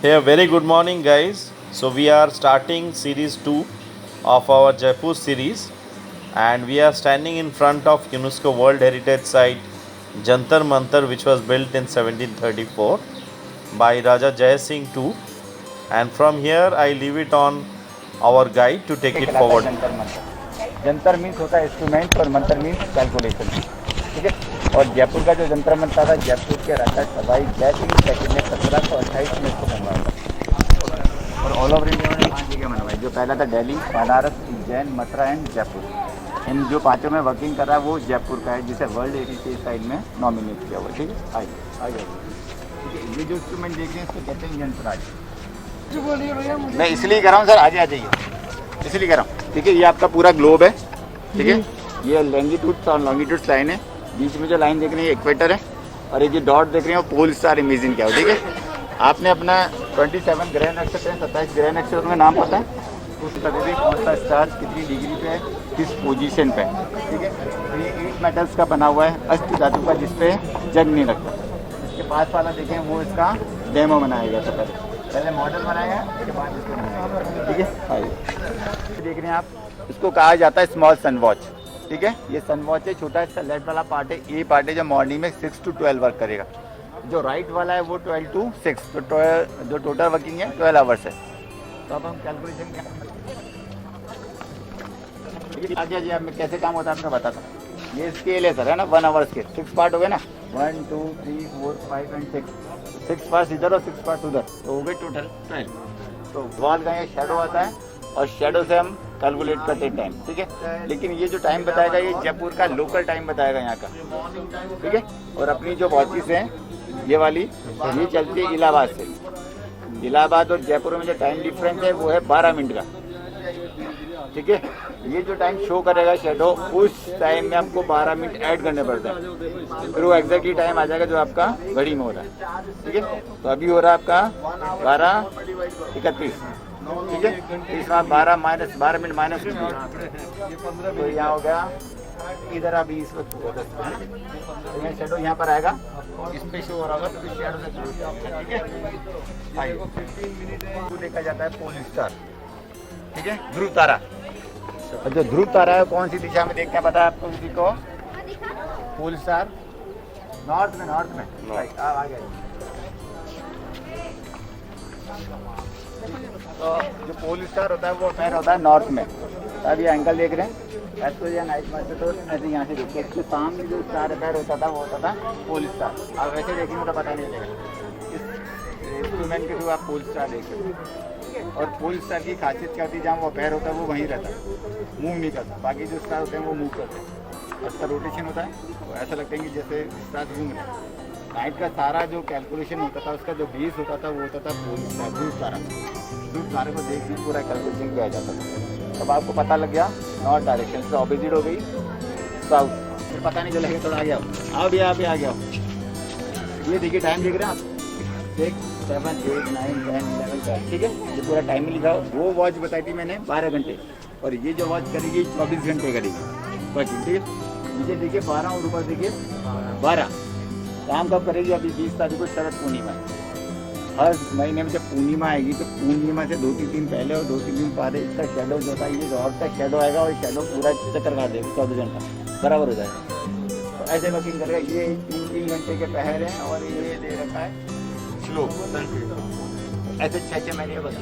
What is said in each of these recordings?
Hey, very good morning, guys. So, we are starting series 2 of our Jaipur series, and we are standing in front of UNESCO World Heritage Site Jantar Mantar, which was built in 1734 by Raja Jai Singh II. And from here, I leave it on our guide to take it forward. Jantar Mantar, Jantar means होता है instrument और Mantar means calculation, ठीक है। और जयपुर का जो जंतर मंतर था, जयपुर के राजा सवाई जय सिंह सेकंड ने 1728 में इसको बनवाया। और ऑल ओवर इंडिया में 5 जगह बनवाई। जो पहला था दिल्ली, बनारस, उज्जैन, मथुरा एंड जयपुर। इन जो पाँचों में वर्किंग कर रहा है वो जयपुर का है, जिसे वर्ल्ड हेरिटेज साइट में नॉमिनेट किया हुआ, ठीक है। आइए, ये जो इंस्ट्रूमेंट देख रहे हैं इसको कहते हैं यंत्रराज। मैं इसलिए कर रहा हूँ सर, आ जाइए, इसलिए कर रहा हूँ, ठीक है। ये आपका पूरा ग्लोब है, ठीक है। ये लॉन्गिट्यूड और लॉन्गिट्यूड लाइन है, बीच में जो लाइन देख रहे हैं इक्वेटर है, और ये जो डॉट देख रहे हैं वो पोल स्टार इमेजिन किया हो, ठीक है। आपने अपना 27 ग्रह नक्षत्र है, 27 ग्रह नक्षत्र में नाम पता है, उस तरह कौन सा स्टार कितनी डिग्री पे है, किस पोजीशन पे है, ठीक है। तो ये 8 मेटल्स का बना हुआ है, अष्ट धातु का, जिसपे जंग नहीं लगता। इसके पास वाला देखें, वो इसका डेमो बनाया गया था, पहले मॉडल बनाया गया, उसके बाद इसको बनाया गया, ठीक है। देख रहे हैं आप, इसको कहा जाता है स्मॉल सन वॉच, ठीक है। ये सन वॉच है, छोटा इसका लेफ्ट वाला पार्ट है, ए पार्ट है जो मॉर्निंग में 6 to 12 वर्क करेगा। जो राइट वाला है वो 12 to 6, तो जो टोटल वर्किंग है 12 आवर्स है। तो अब हम कैलकुलेशन क्या आगे जी, आप कैसे काम होता है आपको बताता हूँ। ये स्केल है सर, है ना, 1 आवर स्केल, 6 पार्ट हो गए ना, 1 2 3 4 5 एंड 6 पार्ट इधर और 6 पार्ट उधर, तो हो गए टोटल 12। तो वॉल का ये शेडो आता है, और शेडो से हम कैलकुलेट करते हैं टाइम, ठीक है। लेकिन ये जो टाइम बताएगा ये जयपुर का लोकल टाइम बताएगा यहाँ का, ठीक है। और अपनी जो वॉचेस हैं ये वाली, ये चलती है इलाहाबाद से। इलाहाबाद और जयपुर में जो टाइम डिफरेंस है वो है 12 मिनट का, ठीक है। ये जो टाइम शो करेगा शेडो, उस टाइम में आपको 12 मिनट ऐड करने पड़ते हैं, फिर वो एग्जैक्टली टाइम आ जाएगा जो आपका घड़ी में हो रहा है, ठीक है। तो अभी हो रहा है आपका 12:31, ठीक है। इस बार 12 मिनट माइनस, तो यहाँ हो गया, इधर अभी इस वक्त तो ये शेडो यहाँ पर आएगा, इस पे शो हो रहा होगा, तो शेडो से, ठीक है। आइए, देखा जाता है पोल स्टार, ठीक है, ध्रुव तारा। और जो ध्रुव तारा है कौन सी दिशा में देखते हैं पता है आपको किसी को? पोल स्टार नॉर्थ में, आ गया। तो जो पोल स्टार होता है वो अफेयर होता है नॉर्थ में। अब ये एंगल देख रहे हैं, ऐसे या नाइट में से, तो ऐसे यहाँ से देखिए, इसके सामने जो स्टार अफेयर होता था वो होता था पोल स्टार। आप वैसे देखेंगे तो पता नहीं चलेगा, इस इंस्ट्रूमेंट के थ्रू आप पोल स्टार देख सकते हैं। और पोल स्टार की खासियत क्या होती है, जहाँ वो अफेयर होता है वो वहीं रहता है, मूव नहीं करता। बाकी जो स्टार होते हैं वो मूव करते हैं, उसका रोटेशन होता है, तो ऐसा लगता है कि जैसे स्टार घूम रहे हैं। नाइट का सारा जो कैलकुलेशन होता था, उसका जो बेस होता था वो होता था पोल स्टार, ध्रुव तारा। ध्रुव तारे को देखने पूरा कैलकुलेशन किया जाता था। तब आपको पता लग गया नॉर्थ डायरेक्शन से ऑपोजिट हो गई साउथ, फिर पता नहीं चलेगा, थोड़ा आ गया आओ भी, आप आ गया। ये देखिए टाइम देख रहे हैं आप, 6 7 8 9 10 11 12, ठीक है। जो पूरा टाइम लिखा हो, वो वॉच बताई थी मैंने 12 घंटे, और ये जो वॉच करेगी 24 घंटे करेगी वर्किंग, ठीक है। नीचे देखिए 12 और ऊपर देखिए 12। काम कब करेगी? अभी 20 तारीख को शरद पूर्णिमा। हर महीने में जब पूर्णिमा आएगी तो पूर्णिमा से 2-3 दिन पहले और 2-3 दिन बाद इसका शेडो जो होता है, ये रॉड का शेडो आएगा, और शेडो पूरा चक्कर काट देगा, 24 घंटा बराबर हो जाएगा। तो ऐसे वर्किंग करेगा। ये 3-3 घंटे के पहर हैं, और ये दे रखा है स्लो, ऐसे 6-6 महीने बस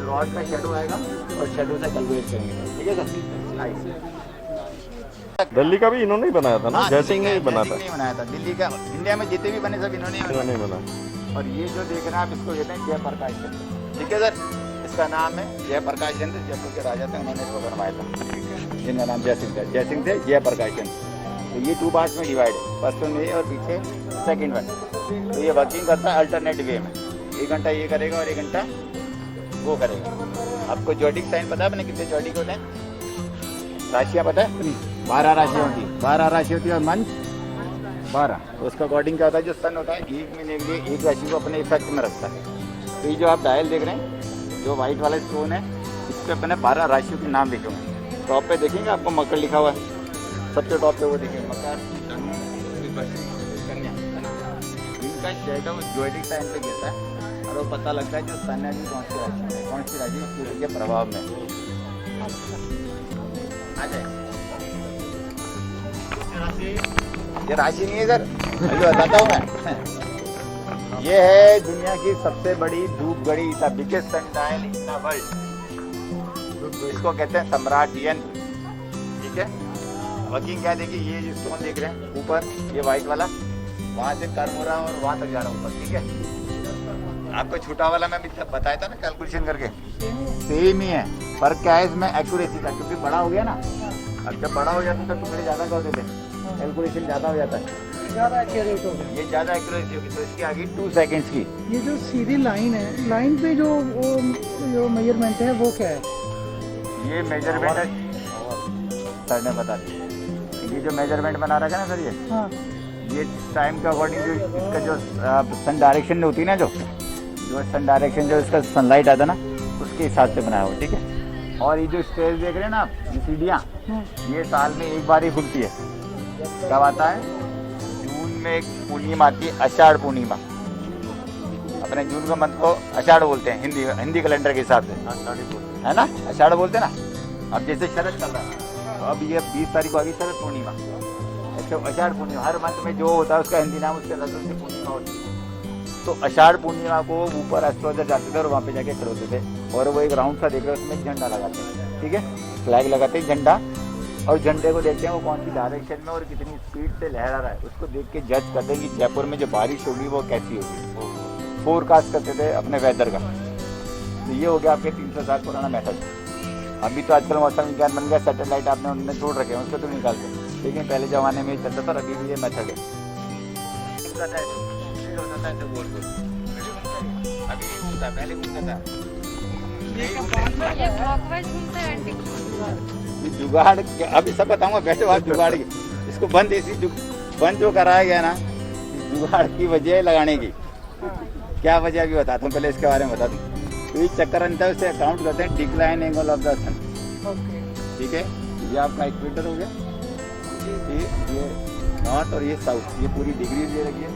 रॉड का शेडो आएगा, और शेडो से कैलकुलेट करेंगे, ठीक है सर। दिल्ली का भी इन्होंने ही बनाया था ना, जय सिंह ने ही बनाया था। दिल्ली का, इंडिया में जितने भी बने सब इन्होंने बना। और ये जो देख रहे हैं आप, इसको कहते हैं जयप्रकाश चंद्र, ठीक है सर। इसका नाम है जयप्रकाश चंद्र, जयपुर के राजा थे, उन्होंने इसको बनवाया था, जिनका नाम जय सिंह था। जय सिंह थे जयप्रकाश चंद्र। तो ये 2 पार्ट में डिवाइड है, फर्स्ट वन ये और पीछे सेकंड वन। तो ये वर्किंग करता है अल्टरनेट वे में, 1 घंटा ये करेगा और 1 घंटा वो करेगा। आपको ज्योटिक साइन पता है अपने कितने ज्योटिक होते हैं? राशियाँ पता है? 12 राशियाँ होती है, 12 राशि होती है, और मंथ 12। तो उसका अकॉर्डिंग क्या होता है, जो सन होता है 1 महीने के लिए 1 राशि को अपने इफेक्ट में रखता है। तो ये जो आप डायल देख रहे हैं, जो वाइट वाला स्टोन है, इस पर अपने 12 राशियों के नाम लिखे हुए हैं। टॉप पे देखेंगे आपको मकर लिखा हुआ है, सबसे टॉप पे वो देखेंगे मकर, धनु, कन्या। इनका शेडो ज्योटिक साइन पे गिरता है, और वो पता लगता है जो सन है कौन सी राशि सूर्य के प्रभाव में आ जाए। ये राशि नहीं है सर, अभी बताता हूँ मैं। ये है दुनिया की सबसे बड़ी धूप घड़ी, the biggest sundial in the world. इसको कहते हैं सम्राट यंत्र, ठीक है। वर्किंग क्या देखिए, ये जो स्टोन देख रहे हैं ऊपर, ये व्हाइट वाला, वहाँ से कर्म हो रहा है और वहाँ तक जा रहा है ऊपर, ठीक है। आपको छोटा वाला मैं बताया था ना कैलकुलेशन करके, सेम ही है। पर क्या है इसमें एक्यूरेसी का, क्योंकि बड़ा हो गया ना। अब जब बड़ा हो जाता है तो टुकड़े ज़्यादा कर देते हैं, कैलकुलेशन ज़्यादा हो जाता है, ज़्यादा एक्यूरेट हो गया। ये ज़्यादा एक्यूरेसी होगी। तो इसकी आ गई 2 सेकेंड्स की। ये जो सीधी लाइन है, लाइन पे जो मेजरमेंट है वो क्या है? ये मेजरमेंट है, सर ने बता दिया। ये जो मेजरमेंट बना रखा है ना सर, हाँ, ये टाइम के अकॉर्डिंग जो इसका जो सन डायरेक्शन में होती है ना, जो सन डायरेक्शन जो इसका सनलाइट आता है ना, उसके हिसाब से बनाया हुआ, ठीक है। और ये जो स्टेज देख रहे हैं ना आप, ये सीढ़ियाँ, ये साल में एक बार ही खुलती है। कब आता है? जून में एक पूर्णिमा आती है, आषाढ़ पूर्णिमा। अपने जून का मंथ को आषाढ़ बोलते हैं, हिंदी कैलेंडर के हिसाब से, है ना, आषाढ़ बोलते हैं ना। अब जैसे शरद चल रहा है, तो अब ये 20 तारीख को आ गई शरद पूर्णिमा, आषाढ़ पूर्णिमा। हर मंथ में जो होता है उसका हिंदी नाम उसके अलग से पूर्णिमा होती है। तो आषाढ़ पूर्णिमा को ऊपर एस्ट्रोलॉजर जाते थे और वहाँ पे जाके खड़े होते थे, और वो एक राउंड सा देख रहे उसमें झंडा लगाते हैं, ठीक है, फ्लैग लगाते हैं, झंडा। और झंडे को देखते हैं वो कौन सी डायरेक्शन में और कितनी स्पीड से लहरा रहा है, उसको देख के जज करते हैं कि जयपुर में जो बारिश होगी वो कैसी होगी। फोरकास्ट करते थे अपने वेदर का। तो ये हो गया आपके 300 साल पुराना मेथड। अभी तो आजकल मौसम विज्ञान बन गया, सैटेलाइट आपने उन्होंने छोड़ रखे हैं, उसको तो निकालते, लेकिन पहले ज़माने में चलता था, अभी भी ये मेथड है। अभी नहीं घूमता, पहले घूमता था। ये क्लॉकवाइज घूमता है एंटी। जुगाड़ अभी सब बताऊंगा, बैठे बात जुगाड़ की। इसको बंद बंद जो कराया गया ना, जुगाड़ की वजह है लगाने की। क्या वजह अभी बताता हूँ, पहले इसके बारे में बता दूँ। तो इस चक्कर अंतर उसे अकाउंट करते हैं डिक्लाइन एंगल ऑफ द सन, ठीक है। ये आपका इक्वेटर हो गया, ये नॉर्थ और ये साउथ, ये पूरी डिग्री दे रखी है।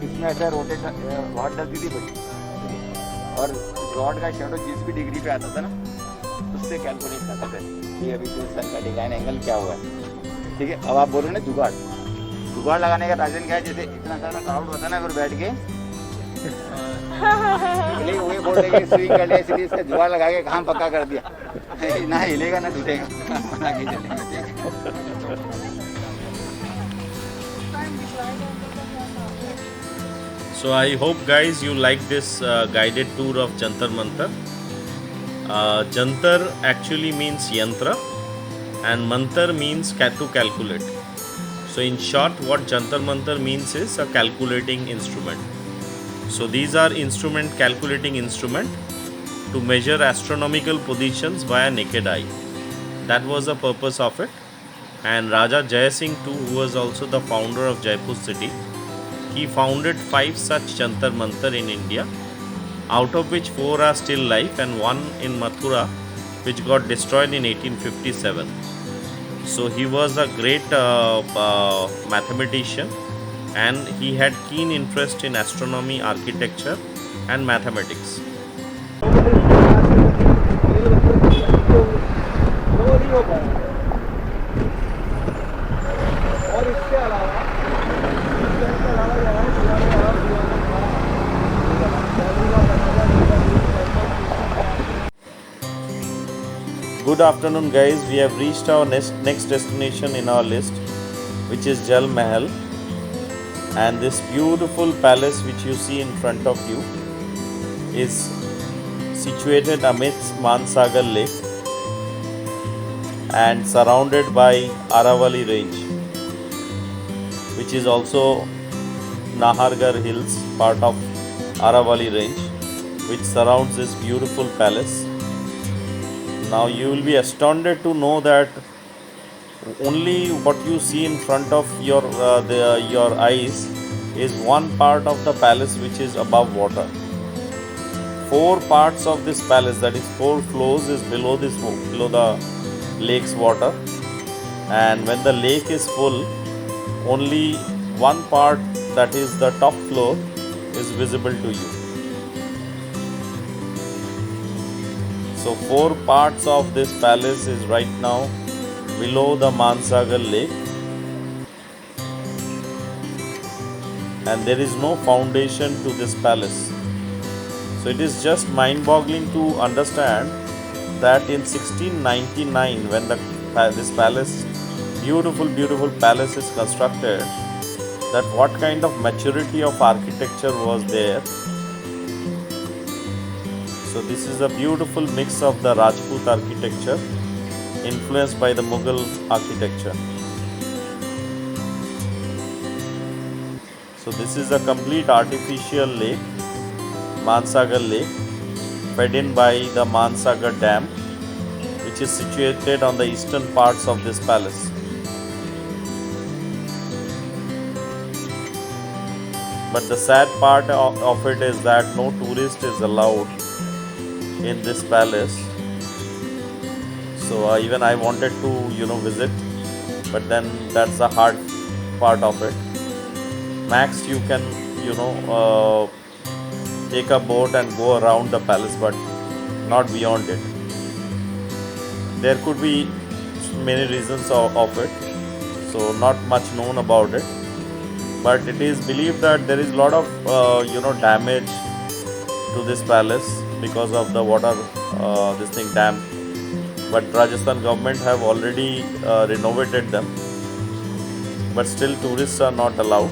इसमें ऐसा रोटेट रॉड डलती थी बड़ी, और रॉड का शेडो जिस भी डिग्री पे आता था ना, उससे कैलकुलेट करते थे कि अभी जो सन का डिक्लाइन एंगल क्या हुआ है, ठीक है। अब आप बोल रहे हो ना जुगाड़ लगाने का रीजन क्या है? जैसे इतना सारा क्राउड होता है ना, अगर बैठ के वही बोल रहे कि स्विंग कर लिया, इसलिए इसका जुगाड़ लगा के काम पक्का कर दिया। ना हिलेगा ना टूटेगा। So I hope guys you like this guided tour of Jantar Mantar. Jantar actually means yantra and Mantar means to calculate. So in short, what Jantar Mantar means is a calculating instrument. So these are calculating instrument to measure astronomical positions via naked eye. That was the purpose of it. And Raja Jai Singh too, who was also the founder of Jaipur city, he founded 5 such Jantar Mantar in India, out of which 4 are still live and 1 in Mathura, which got destroyed in 1857. So he was a great mathematician, and he had keen interest in astronomy, architecture and mathematics. और इसके अलावा Good afternoon guys, we have reached our next destination in our list, which is Jal Mahal, and this beautiful palace which you see in front of you is situated amidst Mansagar Lake and surrounded by Aravalli range, which is also Nahargarh Hills, part of Aravalli range, which surrounds this beautiful palace. Now you will be astounded to know that only what you see in front of your eyes is one part of the palace which is above water. 4 parts of this palace, that is 4 floors, is below the lake's water, and when the lake is full, only one part, that is the top floor, is visible to you. So 4 parts of this palace is right now below the Mansagar lake, and there is no foundation to this palace. So it is just mind-boggling to understand that in 1699, when this palace, beautiful palace is constructed, that what kind of maturity of architecture was there. So this is a beautiful mix of the Rajput architecture influenced by the Mughal architecture. So this is a complete artificial lake, Mansagar lake, fed in by the Mansagar dam, which is situated on the eastern parts of this palace. But the sad part of it is that no tourist is allowed in this palace. So even I wanted to visit, but then that's the hard part of it. Max you can take a boat and go around the palace, but not beyond it. There could be many reasons of it, so not much known about it, but it is believed that there is a lot of damage to this palace because of the water dam, but Rajasthan government have already renovated them, but still tourists are not allowed.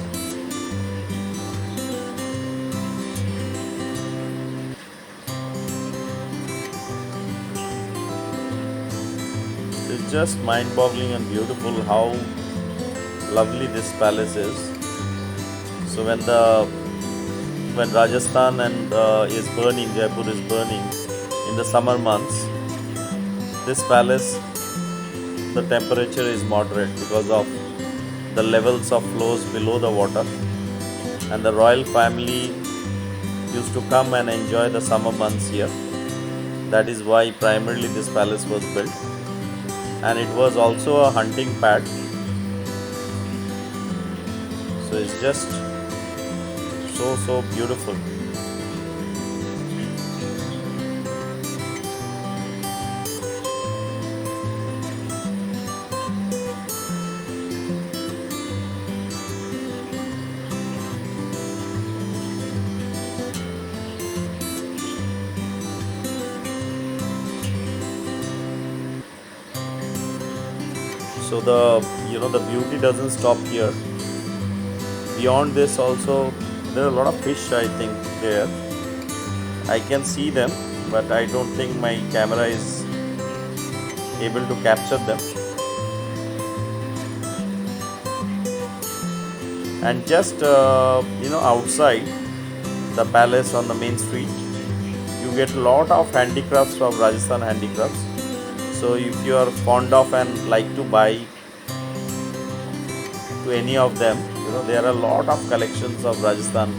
It's just mind-boggling and beautiful how lovely this palace is. So when Rajasthan is burning, Jaipur is burning in the summer months, this palace, the temperature is moderate because of the levels of flows below the water, and the royal family used to come and enjoy the summer months here. That is why primarily this palace was built, and it was also a hunting pad. So it's just so beautiful. So the beauty doesn't stop here. Beyond this also there are a lot of fish, I think there. I can see them, but I don't think my camera is able to capture them. And just outside the palace on the main street, you get a lot of handicrafts of Rajasthan handicrafts. So if you are fond of and like to buy to any of them, there are a lot of collections of Rajasthan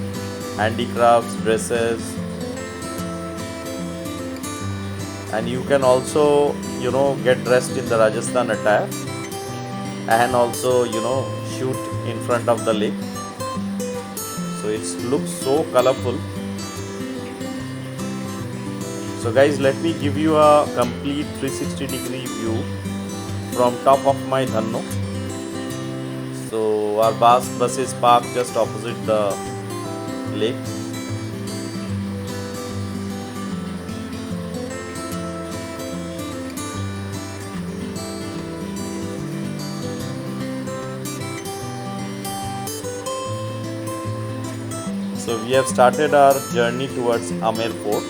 handicrafts, dresses, and you can also get dressed in the Rajasthan attire and also shoot in front of the lake. So it looks so colorful. So guys, let me give you a complete 360-degree view from top of my Dhanno. So our bus is parked just opposite the lake. So we have started our journey towards Amer Fort.